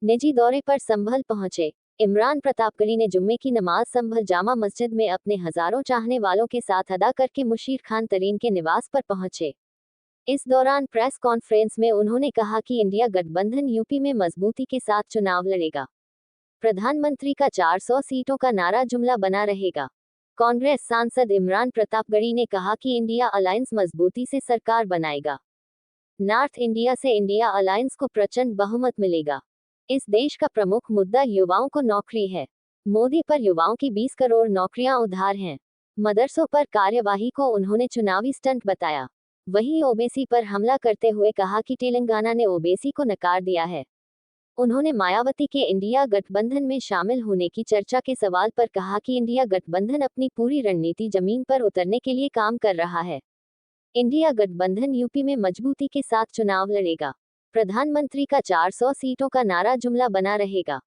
निजी दौरे पर संभल पहुंचे। इमरान प्रतापगढ़ी ने जुम्मे की नमाज संभल जामा मस्जिद में अपने हजारों चाहने वालों के साथ अदा करके मुशीर खान तरीन के निवास पर पहुंचे। इस दौरान प्रेस कॉन्फ्रेंस में उन्होंने कहा कि इंडिया गठबंधन यूपी में मजबूती के साथ चुनाव लड़ेगा। प्रधानमंत्री का 400 सीटों का नारा जुमला बना रहेगा। कांग्रेस सांसद इमरान प्रतापगढ़ी ने कहा कि इंडिया अलायंस मजबूती से सरकार बनाएगा। नॉर्थ इंडिया से इंडिया अलायंस को प्रचंड बहुमत मिलेगा। इस देश का प्रमुख मुद्दा युवाओं को नौकरी है। मोदी पर युवाओं की 20 करोड़ नौकरियां उधार हैं। मदरसों पर कार्यवाही को उन्होंने चुनावी स्टंट बताया। वहीं ओबीसी पर हमला करते हुए कहा कि तेलंगाना ने ओबीसी को नकार दिया है। उन्होंने मायावती के इंडिया गठबंधन में शामिल होने की चर्चा के सवाल पर कहा कि इंडिया गठबंधन अपनी पूरी रणनीति जमीन पर उतरने के लिए काम कर रहा है। इंडिया गठबंधन यूपी में मजबूती के साथ चुनाव लड़ेगा। प्रधानमंत्री का 400 सीटों का नारा जुमला बना रहेगा।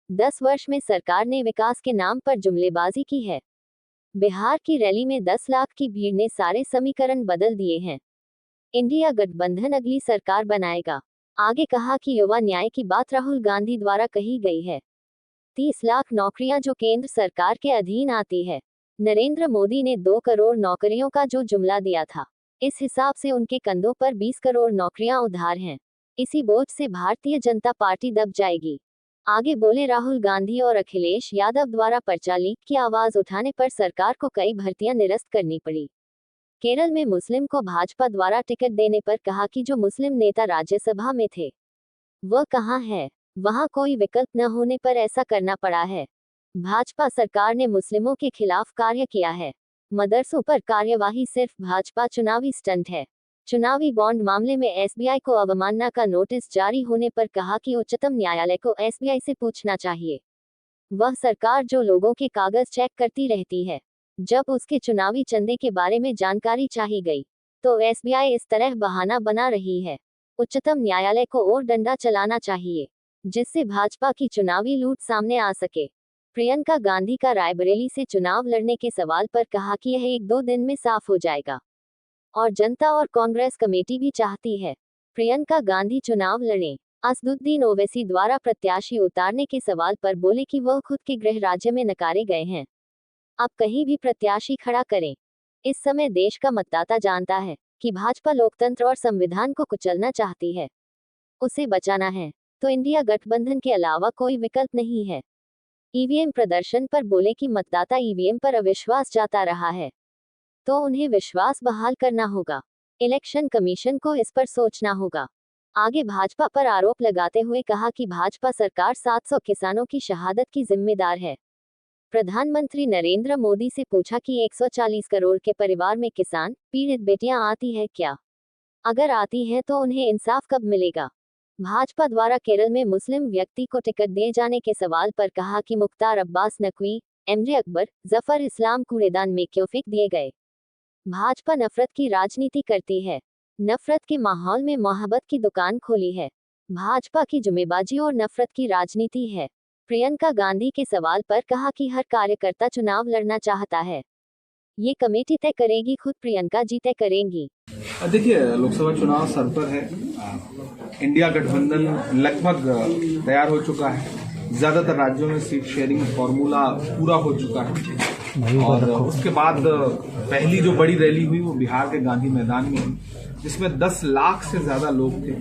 10 वर्ष में सरकार ने विकास के नाम पर जुमलेबाजी की है। बिहार की रैली में 10 लाख की भीड़ ने सारे समीकरण बदल दिए हैं। इंडिया गठबंधन अगली सरकार बनाएगा। आगे कहा कि युवा न्याय की बात राहुल गांधी द्वारा कही गई है। 30 लाख नौकरियां जो केंद्र सरकार के अधीन आती है। नरेंद्र मोदी ने 2 करोड़ नौकरियों का जो जुमला दिया था, इस हिसाब से उनके कंधों पर 20 करोड़ नौकरियां उधार हैं। इसी बोझ से भारतीय जनता पार्टी दब जाएगी। आगे बोले राहुल गांधी और अखिलेश यादव द्वारा पर्चा लीक की आवाज उठाने पर सरकार को कई भर्तियां निरस्त करनी पड़ी। केरल में मुस्लिम को भाजपा द्वारा टिकट देने पर कहा कि जो मुस्लिम नेता राज्यसभा में थे वह कहां है। वहां कोई विकल्प न होने पर ऐसा करना पड़ा है। भाजपा सरकार ने मुस्लिमों के खिलाफ कार्य किया है। मदरसों पर कार्यवाही सिर्फ भाजपा चुनावी स्टंट है। चुनावी बॉन्ड मामले में एसबीआई को अवमानना का नोटिस जारी होने पर कहा कि उच्चतम न्यायालय को एसबीआई से पूछना चाहिए। वह सरकार जो लोगों के कागज चेक करती रहती है, जब उसके चुनावी चंदे के बारे में जानकारी चाहिए गई तो एसबीआई इस तरह बहाना बना रही है। उच्चतम न्यायालय को और डंडा चलाना चाहिए, जिससे भाजपा की चुनावी लूट सामने आ सके। प्रियंका गांधी का रायबरेली से चुनाव लड़ने के सवाल पर कहा कि यह 1-2 दिन में साफ हो जाएगा और जनता और कांग्रेस कमेटी भी चाहती है प्रियंका गांधी चुनाव लड़ें। असदुद्दीन ओवैसी द्वारा प्रत्याशी उतारने के सवाल पर बोले कि वह खुद के गृह राज्य में नकारे गए हैं, अब कहीं भी प्रत्याशी खड़ा करें। इस समय देश का मतदाता जानता है कि भाजपा लोकतंत्र और संविधान को कुचलना चाहती है। उसे बचाना है तो इंडिया गठबंधन के अलावा कोई विकल्प नहीं है। ईवीएम प्रदर्शन पर बोले कि मतदाता ईवीएम पर अविश्वास जाता रहा है, तो उन्हें विश्वास बहाल करना होगा। इलेक्शन कमीशन को इस पर सोचना होगा। आगे भाजपा पर आरोप लगाते हुए कहा कि भाजपा सरकार 700 किसानों की शहादत की जिम्मेदार है। प्रधानमंत्री नरेंद्र मोदी से पूछा कि 140 करोड़ के परिवार में किसान पीड़ित बेटियां आती है क्या? अगर आती हैं तो उन्हें इंसाफ कब मिलेगा? भाजपा द्वारा केरल में मुस्लिम व्यक्ति को टिकट दिए जाने के सवाल पर कहा कि मुख्तार अब्बास नकवी, एमजे अकबर, जफर इस्लाम कूड़ेदान में क्यों फेंक दिए गए? भाजपा नफरत की राजनीति करती है। नफरत के माहौल में मोहब्बत की दुकान खोली है। भाजपा की जुम्मेबाजी और नफरत की राजनीति है। प्रियंका गांधी के सवाल पर कहा कि हर कार्यकर्ता चुनाव लड़ना चाहता है, ये कमेटी तय करेगी, खुद प्रियंका जी तय करेंगी। देखिए, लोकसभा चुनाव सर पर है। इंडिया गठबंधन लगभग तैयार हो चुका है। ज्यादातर राज्यों में सीट शेयरिंग फॉर्मूला पूरा हो चुका है और उसके बाद पहली जो बड़ी रैली हुई वो बिहार के गांधी मैदान में हुई, जिसमें 10 लाख से ज्यादा लोग थे।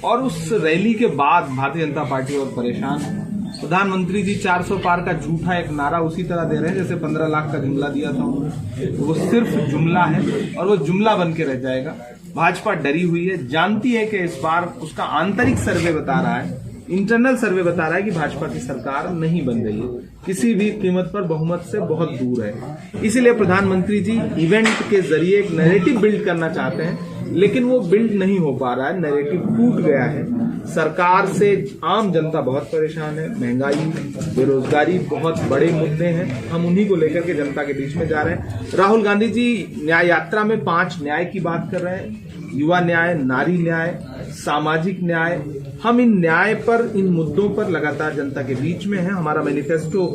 और उस रैली के बाद भारतीय जनता पार्टी और परेशान। प्रधानमंत्री जी 400 पार का झूठा एक नारा उसी तरह दे रहे हैं जैसे 15 लाख का जुमला दिया था उन्होंने। तो वो सिर्फ जुमला है और वो जुमला बन के रह जाएगा। भाजपा डरी हुई है, जानती है कि इस बार उसका आंतरिक सर्वे बता रहा है, इंटरनल सर्वे बता रहा है कि भाजपा की सरकार नहीं बन रही है, किसी भी कीमत पर बहुमत से बहुत दूर है। इसीलिए प्रधानमंत्री जी इवेंट के जरिए एक नैरेटिव बिल्ड करना चाहते हैं, लेकिन वो बिल्ड नहीं हो पा रहा है। नैरेटिव टूट गया है। सरकार से आम जनता बहुत परेशान है। महंगाई, बेरोजगारी बहुत बड़े मुद्दे हैं। हम उन्हीं को लेकर के जनता के बीच में जा रहे हैं। राहुल गांधी जी न्याय यात्रा में 5 न्याय की बात कर रहे हैं। युवा न्याय, नारी न्याय, सामाजिक न्याय, हम इन न्याय पर, इन मुद्दों पर लगातार जनता के बीच में है। हमारा मैनिफेस्टो,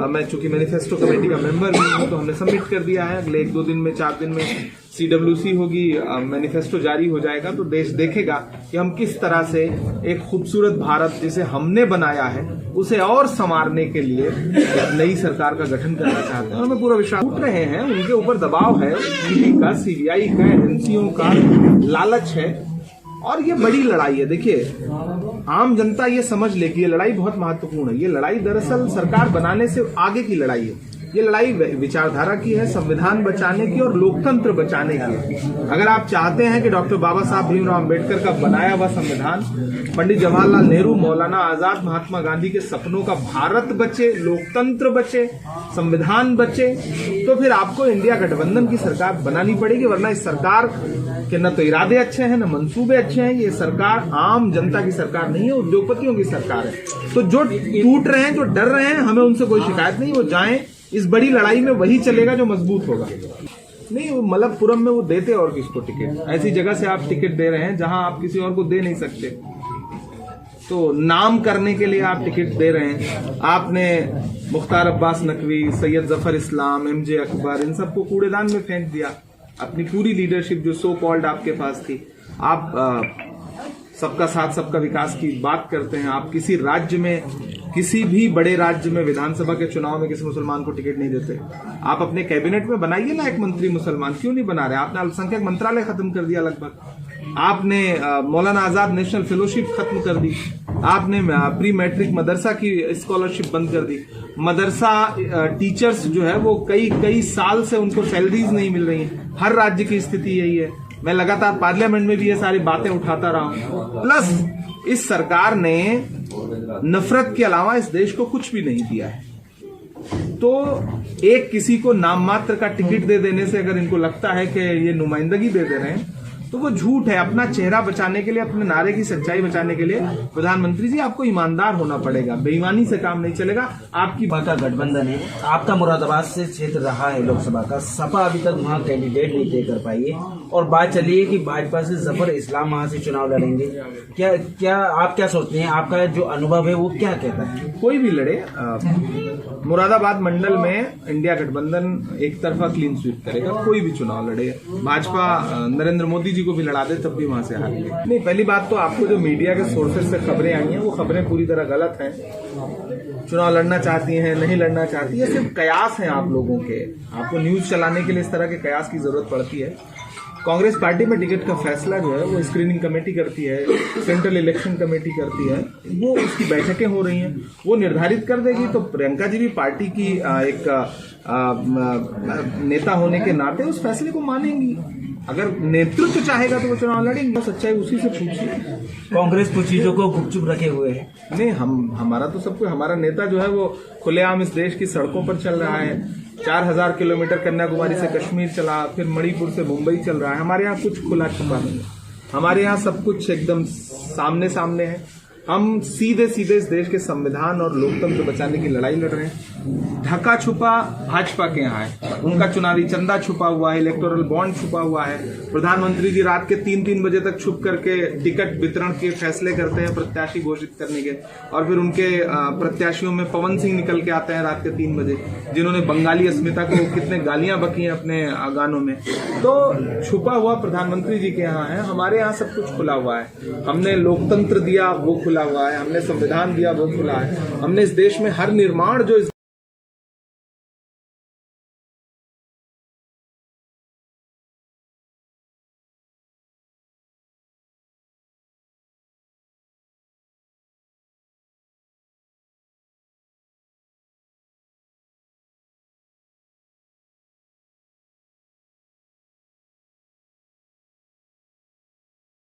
मैं चूंकि मैनिफेस्टो कमेटी का मेंबर भी हूं, तो हमने सबमिट कर दिया है। अगले 1-2 दिन में, 4 दिन में CWC होगी, मैनिफेस्टो जारी हो जाएगा, तो देश देखेगा कि हम किस तरह से एक खूबसूरत भारत जिसे हमने बनाया है उसे और संवारने के लिए एक नई सरकार का गठन करना चाहते हैं। और हमें पूरा विश्वास, उठ रहे हैं, उनके ऊपर दबाव है, ईडी का, CBI का, एजेंसियों का लालच है, और ये बड़ी लड़ाई है। देखिए, आम जनता ये समझ ले कि ये लड़ाई बहुत महत्वपूर्ण है। ये लड़ाई दरअसल सरकार बनाने से आगे की लड़ाई है। ये लड़ाई विचारधारा की है, संविधान बचाने की और लोकतंत्र बचाने की। अगर आप चाहते हैं कि डॉक्टर बाबा साहब भीमराव अम्बेडकर का बनाया हुआ संविधान, पंडित जवाहरलाल नेहरू, मौलाना आजाद, महात्मा गांधी के सपनों का भारत बचे, लोकतंत्र बचे, संविधान बचे, तो फिर आपको इंडिया गठबंधन की सरकार बनानी पड़ेगी। वरना इस सरकार के न तो इरादे अच्छे हैं, न मंसूबे अच्छे हैं। ये सरकार आम जनता की सरकार नहीं है, उद्योगपतियों की सरकार है। तो जो टूट रहे हैं, जो डर रहे हैं, हमें उनसे कोई शिकायत नहीं। वो जाएं, इस बड़ी लड़ाई में वही चलेगा जो मजबूत होगा। नहीं, वो मलप्पुरम में वो देते और किसको टिकट? ऐसी जगह से आप टिकट दे रहे हैं जहां आप किसी और को दे नहीं सकते। तो नाम करने के लिए आप टिकट दे रहे हैं। आपने मुख्तार अब्बास नकवी, सैयद जफर इस्लाम, MJ अकबर, इन सबको कूड़ेदान में फेंक दिया। अपनी पूरी लीडरशिप जो सो कॉल्ड आपके पास थी, आप सबका साथ सबका विकास की बात करते हैं। आप किसी राज्य में, किसी भी बड़े राज्य में विधानसभा के चुनाव में किसी मुसलमान को टिकट नहीं देते। आप अपने कैबिनेट में बनाइए ना एक मंत्री मुसलमान, क्यों नहीं बना रहे? आपने अल्पसंख्यक मंत्रालय खत्म कर दिया लगभग। आपने मौलाना आजाद नेशनल फेलोशिप खत्म कर दी। आपने प्री मैट्रिक मदरसा की स्कॉलरशिप बंद कर दी। मदरसा टीचर्स जो है वो कई साल से उनको सैलरीज नहीं मिल रही है। हर राज्य की स्थिति यही है। मैं लगातार पार्लियामेंट में भी ये सारी बातें उठाता रहा हूं। प्लस इस सरकार ने नफरत के अलावा इस देश को कुछ भी नहीं दिया है। तो एक किसी को नाम मात्र का टिकट दे देने से अगर इनको लगता है कि ये नुमाइंदगी दे दे रहे हैं, तो वो झूठ है। अपना चेहरा बचाने के लिए, अपने नारे की सच्चाई बचाने के लिए प्रधानमंत्री जी आपको ईमानदार होना पड़ेगा। बेईमानी से काम नहीं चलेगा। आपकी का गठबंधन है, आपका मुरादाबाद से क्षेत्र रहा है लोकसभा का, सपा अभी तक वहाँ कैंडिडेट नहीं तय कर पाई है, और बात चली है कि भाजपा से जफर इस्लाम वहाँ से चुनाव लड़ेंगे। क्या आप क्या सोचते हैं? आपका जो अनुभव है वो क्या कहता है? कोई भी लड़े, मुरादाबाद मंडल में इंडिया गठबंधन एक तरफा क्लीन स्वीप करेगा। कोई भी चुनाव लड़े, भाजपा नरेंद्र मोदी जी को भी लड़ा दे तब भी वहां से हारेंगे। नहीं, पहली बात तो आपको जो मीडिया के सोर्सेज से खबरें आई हैं वो खबरें पूरी तरह गलत हैं। चुनाव लड़ना चाहती हैं, नहीं लड़ना चाहती है, सिर्फ कयास हैं आप लोगों के। आपको न्यूज चलाने के लिए इस तरह के कयास की जरूरत पड़ती है। कांग्रेस पार्टी में टिकट का फैसला जो है वो स्क्रीनिंग कमेटी करती है, सेंट्रल इलेक्शन कमेटी करती है। वो उसकी बैठकें हो रही हैं, वो निर्धारित कर देगी। तो प्रियंका जी भी पार्टी की एक नेता होने के नाते उस फैसले को मानेंगी। अगर नेतृत्व चाहेगा तो वो चुनाव लड़ेंगे। सच्चाई उसी से पूछिए। कांग्रेस कुछ चीजों को गुपचुप रखे हुए है। नहीं, हमारा तो सब कुछ, हमारा नेता जो है वो खुलेआम इस देश की सड़कों पर चल रहा है। 4000 किलोमीटर कन्याकुमारी से कश्मीर चला, फिर मणिपुर से मुंबई चल रहा है। हमारे यहाँ कुछ खुला छुपा नहीं है। हमारे यहाँ सब कुछ एकदम सामने सामने है। हम सीधे सीधे इस देश के संविधान और लोकतंत्र बचाने की लड़ाई लड़ रहे हैं। ढका छुपा भाजपा के यहाँ है, उनका चुनावी चंदा छुपा हुआ है, इलेक्टोरल बॉन्ड छुपा हुआ है। प्रधानमंत्री जी रात के 3-3 बजे तक छुप करके टिकट वितरण के फैसले करते हैं प्रत्याशी घोषित करने के, और फिर उनके प्रत्याशियों में पवन सिंह निकल के आते हैं रात के 3 बजे, जिन्होंने बंगाली अस्मिता को कितने गालियां बकी हैं अपने गानों में। तो छुपा हुआ प्रधानमंत्री जी के यहाँ है। हमारे यहाँ सब कुछ खुला हुआ है। हमने लोकतंत्र दिया, वो खुला हुआ है। हमने संविधान दिया, वो खुला है। हमने इस देश में हर निर्माण जो